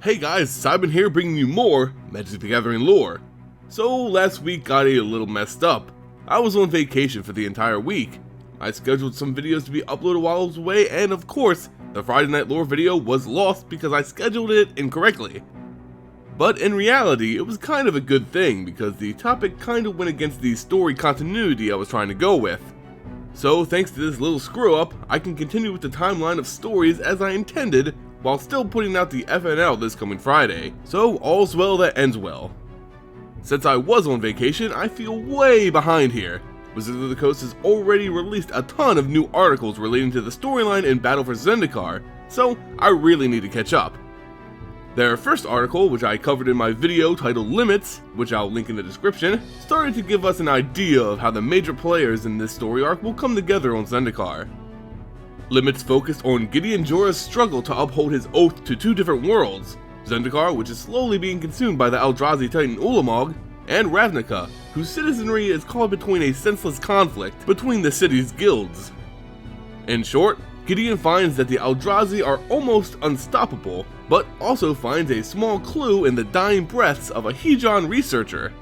Hey guys, Seiben here bringing you more Magic the Gathering lore. So last week got a little messed up. I was on vacation for the entire week. I scheduled some videos to be uploaded while I was away, and of course, the Friday night lore video was lost because I scheduled it incorrectly. But in reality, it was kind of a good thing because the topic kind of went against the story continuity I was trying to go with. So thanks to this little screw up, I can continue with the timeline of stories as I intended while still putting out the FNL this coming Friday. So all's well that ends well. Since I was on vacation, I feel way behind here. Wizards of the Coast has already released a ton of new articles relating to the storyline in Battle for Zendikar, so I really need to catch up. Their first article, which I covered in my video titled Limits, which I'll link in the description, started to give us an idea of how the major players in this story arc will come together on Zendikar. Limits focused on Gideon Jura's struggle to uphold his oath to two different worlds, Zendikar, which is slowly being consumed by the Eldrazi titan Ulamog, and Ravnica, whose citizenry is caught between a senseless conflict between the city's guilds. In short, Gideon finds that the Eldrazi are almost unstoppable, but also finds a small clue in the dying breaths of a Hedron researcher.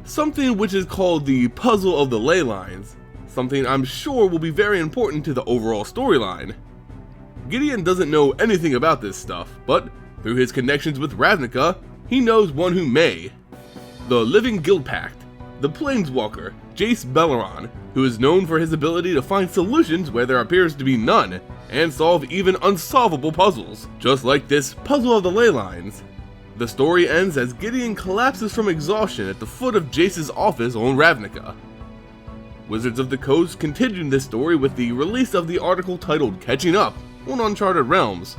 Something which is called the Puzzle of the Ley Lines, something I'm sure will be very important to the overall storyline. Gideon doesn't know anything about this stuff, but through his connections with Ravnica, he knows one who may. The Living Guild Pact, the Planeswalker, Jace Beleren, who is known for his ability to find solutions where there appears to be none, and solve even unsolvable puzzles, just like this Puzzle of the Ley Lines. The story ends as Gideon collapses from exhaustion at the foot of Jace's office on Ravnica. Wizards of the Coast continued this story with the release of the article titled Catching Up on Uncharted Realms.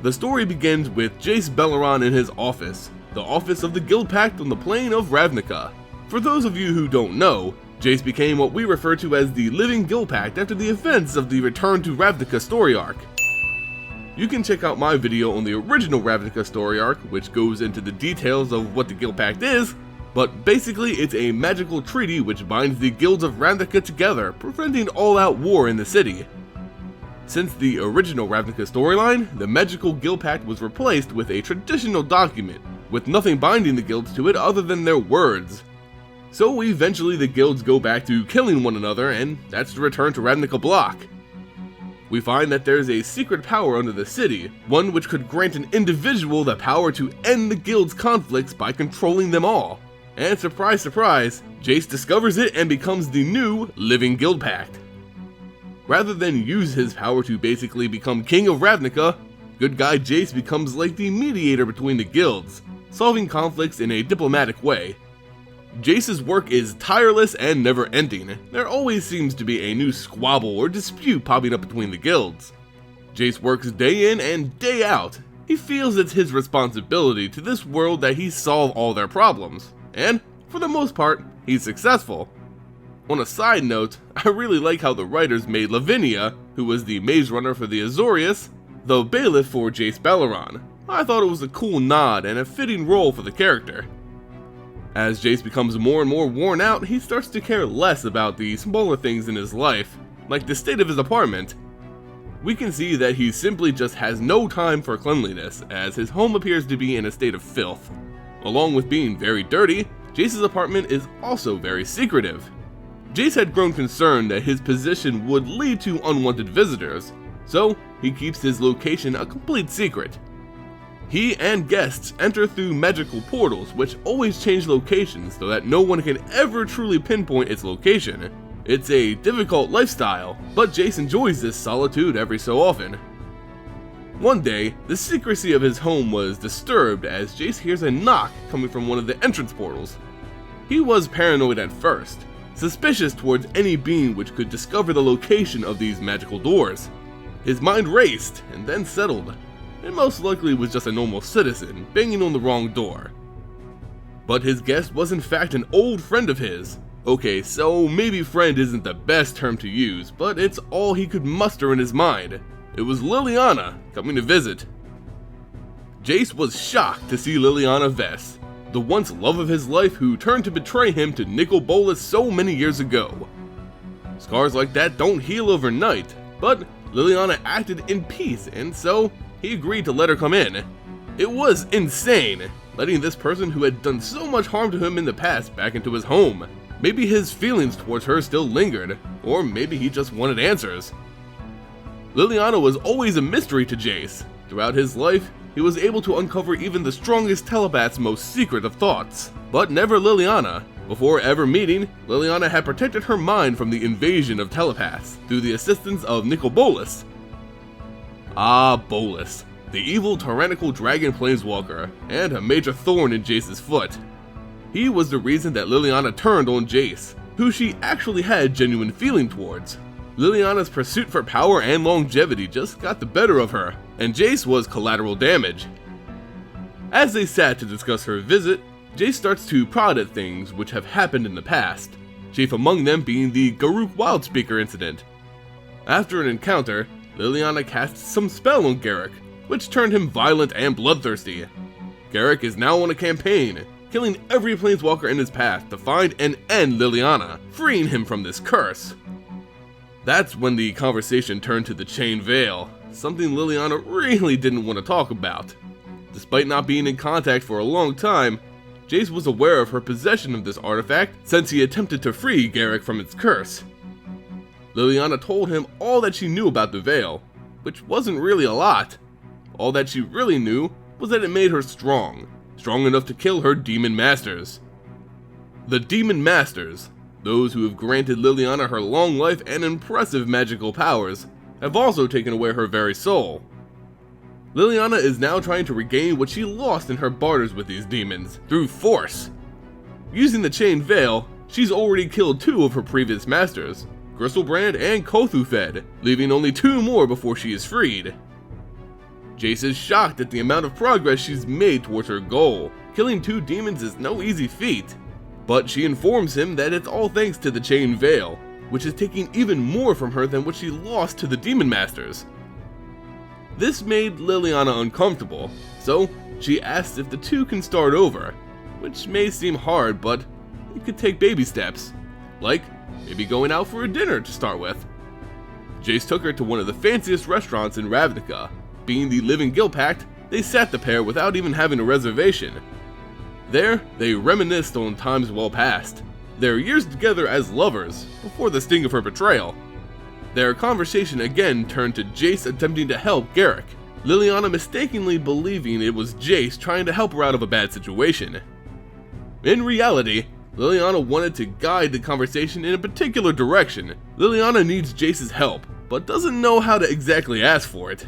The story begins with Jace Beleren in his office, the office of the Guild Pact on the plane of Ravnica. For those of you who don't know, Jace became what we refer to as the Living Guild Pact after the events of the Return to Ravnica story arc. You can check out my video on the original Ravnica story arc, which goes into the details of what the Guild Pact is, but basically it's a magical treaty which binds the guilds of Ravnica together, preventing all-out war in the city. Since the original Ravnica storyline, the magical Guild Pact was replaced with a traditional document, with nothing binding the guilds to it other than their words. So eventually the guilds go back to killing one another, and that's the Return to Ravnica block. We find that there's a secret power under the city, one which could grant an individual the power to end the guild's conflicts by controlling them all. And surprise surprise, Jace discovers it and becomes the new Living Guild Pact. Rather than use his power to basically become king of Ravnica, good guy Jace becomes like the mediator between the guilds, solving conflicts in a diplomatic way. Jace's work is tireless and never-ending. There always seems to be a new squabble or dispute popping up between the guilds. Jace works day in and day out. He feels it's his responsibility to this world that he solve all their problems, and for the most part, he's successful. On a side note, I really like how the writers made Lavinia, who was the maze runner for the Azorius, the bailiff for Jace Beleren. I thought it was a cool nod and a fitting role for the character. As Jace becomes more and more worn out, he starts to care less about the smaller things in his life, like the state of his apartment. We can see that he simply just has no time for cleanliness, as his home appears to be in a state of filth. Along with being very dirty, Jace's apartment is also very secretive. Jace had grown concerned that his position would lead to unwanted visitors, so he keeps his location a complete secret. He and guests enter through magical portals which always change locations so that no one can ever truly pinpoint its location. It's a difficult lifestyle, but Jace enjoys this solitude every so often. One day, the secrecy of his home was disturbed as Jace hears a knock coming from one of the entrance portals. He was paranoid at first, suspicious towards any being which could discover the location of these magical doors. His mind raced and then settled. It most likely was just a normal citizen banging on the wrong door. But his guest was in fact an old friend of his. Okay, so maybe friend isn't the best term to use, but it's all he could muster in his mind. It was Liliana coming to visit. Jace was shocked to see Liliana Vess, the once love of his life who turned to betray him to Nicol Bolas so many years ago. Scars like that don't heal overnight, but Liliana acted in peace, and so he agreed to let her come in. It was insane, letting this person who had done so much harm to him in the past back into his home. Maybe his feelings towards her still lingered, or maybe he just wanted answers. Liliana was always a mystery to Jace. Throughout his life, he was able to uncover even the strongest telepath's most secret of thoughts, but never Liliana. Before ever meeting, Liliana had protected her mind from the invasion of telepaths through the assistance of Nicol Bolas. Ah, Bolas, the evil tyrannical dragon planeswalker, and a major thorn in Jace's foot. He was the reason that Liliana turned on Jace, who she actually had genuine feeling towards. Liliana's pursuit for power and longevity just got the better of her, and Jace was collateral damage. As they sat to discuss her visit, Jace starts to prod at things which have happened in the past, chief among them being the Garruk Wildspeaker incident. After an encounter, Liliana casts some spell on Garruk, which turned him violent and bloodthirsty. Garruk is now on a campaign, killing every planeswalker in his path to find and end Liliana, freeing him from this curse. That's when the conversation turned to the Chain Veil, something Liliana really didn't want to talk about. Despite not being in contact for a long time, Jace was aware of her possession of this artifact since he attempted to free Garruk from its curse. Liliana told him all that she knew about the Veil, which wasn't really a lot. All that she really knew was that it made her strong enough to kill her Demon Masters. The Demon Masters, those who have granted Liliana her long life and impressive magical powers, have also taken away her very soul. Liliana is now trying to regain what she lost in her barters with these demons, through force. Using the Chain Veil, she's already killed 2 of her previous masters, Gristlebrand and Kothufed, leaving only 2 more before she is freed. Jace is shocked at the amount of progress she's made towards her goal. Killing 2 demons is no easy feat, but she informs him that it's all thanks to the Chain Veil, which is taking even more from her than what she lost to the Demon Masters. This made Liliana uncomfortable, so she asks if the 2 can start over, which may seem hard, but it could take baby steps, like maybe going out for a dinner to start with. Jace took her to one of the fanciest restaurants in Ravnica. Being the Living Guild Pact, they sat the pair without even having a reservation. There, they reminisced on times well past, their years together as lovers, before the sting of her betrayal. Their conversation again turned to Jace attempting to help Garruk, Liliana mistakenly believing it was Jace trying to help her out of a bad situation. In reality, Liliana wanted to guide the conversation in a particular direction. Liliana needs Jace's help, but doesn't know how to exactly ask for it.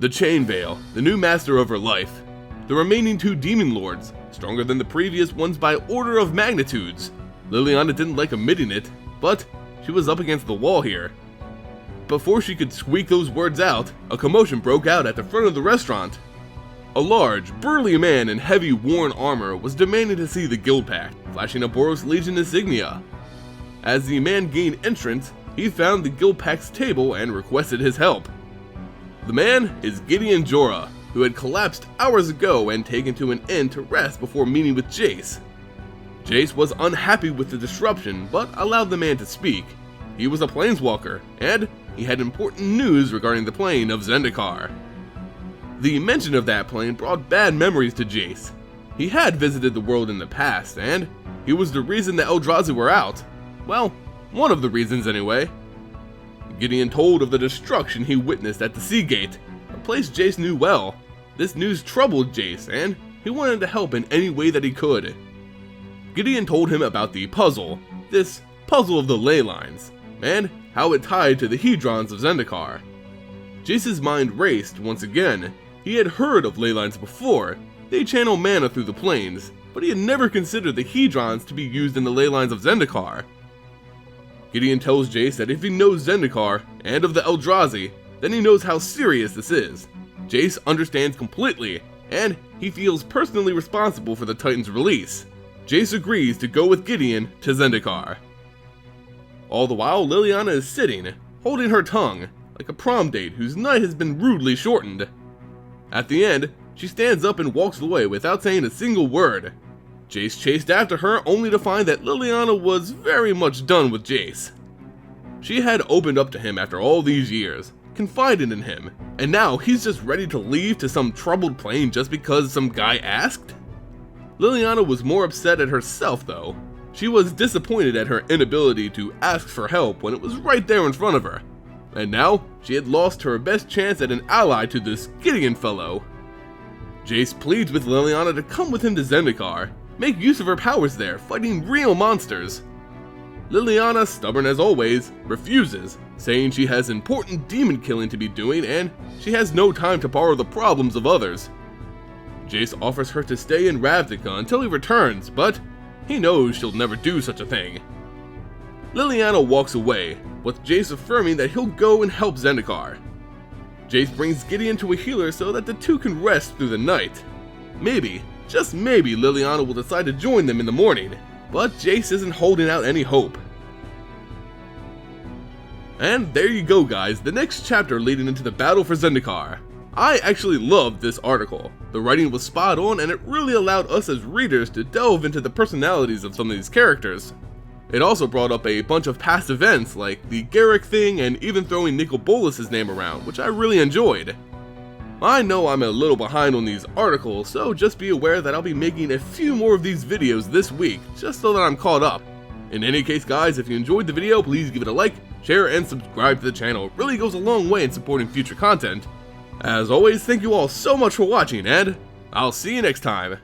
The Chain Veil, the new master of her life. The remaining 2 Demon Lords, stronger than the previous ones by order of magnitudes. Liliana didn't like admitting it, but she was up against the wall here. Before she could squeak those words out, a commotion broke out at the front of the restaurant. A large, burly man in heavy worn armor was demanding to see the Guild Pact, flashing a Boros Legion insignia. As the man gained entrance, he found the Guild Pact's table and requested his help. The man is Gideon Jura, who had collapsed hours ago and taken to an inn to rest before meeting with Jace. Jace was unhappy with the disruption, but allowed the man to speak. He was a planeswalker, and he had important news regarding the plane of Zendikar. The mention of that plane brought bad memories to Jace. He had visited the world in the past, and he was the reason the Eldrazi were out. Well, one of the reasons anyway. Gideon told of the destruction he witnessed at the Sea Gate, a place Jace knew well. This news troubled Jace, and he wanted to help in any way that he could. Gideon told him about the puzzle, this puzzle of the ley lines, and how it tied to the Hedrons of Zendikar. Jace's mind raced once again. He had heard of ley lines before. They channel mana through the planes, but he had never considered the Hedrons to be used in the ley lines of Zendikar. Gideon tells Jace that if he knows Zendikar and of the Eldrazi, then he knows how serious this is. Jace understands completely, and he feels personally responsible for the Titan's release. Jace agrees to go with Gideon to Zendikar. All the while, Liliana is sitting, holding her tongue, like a prom date whose night has been rudely shortened. At the end, she stands up and walks away without saying a single word. Jace chased after her only to find that Liliana was very much done with Jace. She had opened up to him after all these years, confided in him, and now he's just ready to leave to some troubled plane just because some guy asked? Liliana was more upset at herself though. She was disappointed at her inability to ask for help when it was right there in front of her, and now she had lost her best chance at an ally to this Gideon fellow. Jace pleads with Liliana to come with him to Zendikar, make use of her powers there, fighting real monsters. Liliana, stubborn as always, refuses, saying she has important demon killing to be doing and she has no time to borrow the problems of others. Jace offers her to stay in Ravnica until he returns, but he knows she'll never do such a thing. Liliana walks away, with Jace affirming that he'll go and help Zendikar. Jace brings Gideon to a healer so that the two can rest through the night. Maybe, just maybe, Liliana will decide to join them in the morning, but Jace isn't holding out any hope. And there you go guys, the next chapter leading into the battle for Zendikar. I actually loved this article. The writing was spot on and it really allowed us as readers to delve into the personalities of some of these characters. It also brought up a bunch of past events like the Garrick thing and even throwing Nicol Bolas' name around, which I really enjoyed. I know I'm a little behind on these articles, so just be aware that I'll be making a few more of these videos this week, just so that I'm caught up. In any case guys, if you enjoyed the video, please give it a like, share, and subscribe to the channel. It really goes a long way in supporting future content. As always, thank you all so much for watching, and I'll see you next time.